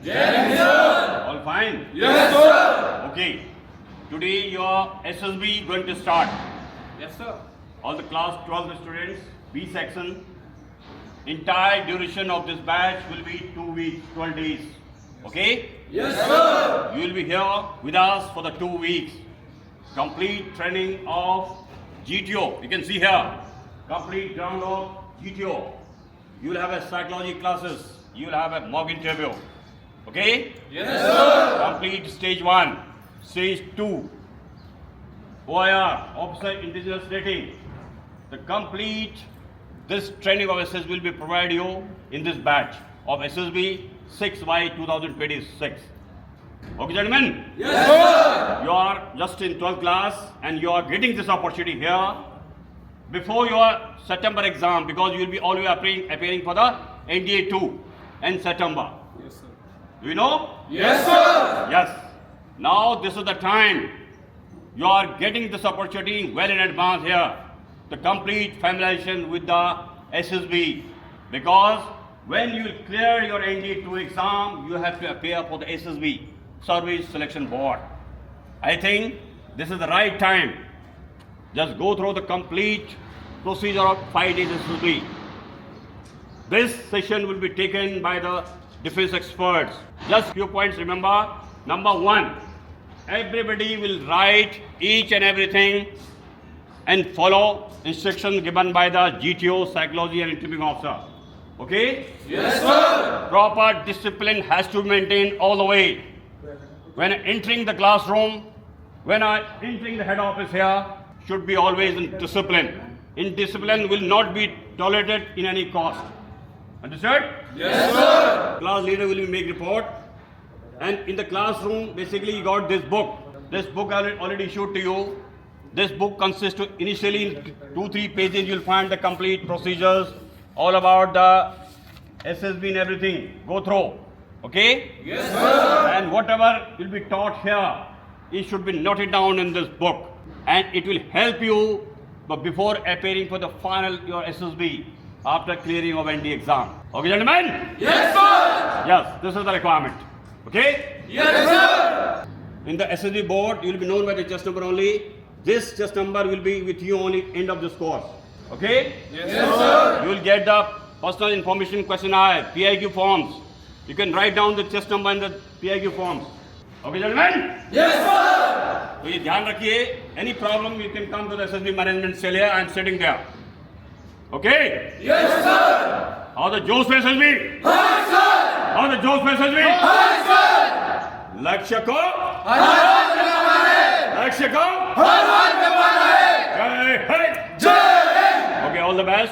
Yes, sir. All fine? Yes, sir. Okay. Today your SSB going to start. Yes, sir. All the class 12 students, B section. Entire duration of this batch will be 2 weeks, 12 days. Okay? Yes, sir. You will be here with us for the 2 weeks. Complete training of GTO. You can see here. Complete ground of GTO. You will have a psychology classes. You will have a mock interview. Okay? Yes, sir. Complete stage 1, stage 2, OIR, Officer Intelligence Rating. The complete this training of SSB will be provided you in this batch of SSB 6Y 2026. Okay, gentlemen? Yes, sir. You are just in 12th class and you are getting this opportunity here before your September exam, because you will be always appearing for the NDA 2 in September. Yes, sir. Do you know? Yes, sir. Yes. Now this is the time you are getting this opportunity well in advance here. The complete familiarization with the SSB, because when you clear your NDA 2 exam, you have to appear for the SSB, Service Selection Board. I think this is the right time. Just go through the complete procedure of 5 days SSB. This session will be taken by the defense experts. Just few points remember. Number 1, everybody will write each and everything and follow instructions given by the GTO, psychology and interviewing officer. Okay? Yes, sir. Proper discipline has to be maintained all the way. When entering the classroom, when entering the head office here, should be always in discipline. Indiscipline will not be tolerated in any cost. Understood? Yes, sir. Class leader will make report. And in the classroom, basically you got this book. This book I already showed to you. This book consists of initially in 2-3 pages you'll find the complete procedures, all about the SSB and everything. Go through. Okay? Yes, sir. And whatever will be taught here, it should be noted down in this book. And it will help you before appearing for the final your SSB after clearing of ND exam. Okay, gentlemen? Yes, sir. Yes, this is the requirement. Okay? Yes, sir. In the SSB board, you will be known by the chest number only. This chest number will be with you only end of this course. Okay? Yes, sir. You will get the personal information questionnaire, PIQ forms. You can write down the chest number in the PIQ forms. Okay, gentlemen? Yes, sir. So ये ध्यान रखिए. Any problem you can come to the SSB management cell here. I am sitting there. Okay? Yes, sir. How the जोश में SSB? Hi, sir. How the जोश में SSB? Hi, sir. लक्ष्य को हर हाल में पाना है. लक्ष्य को हर हाल में पाना है. जय हिंद. जय Hind. Okay, all the best.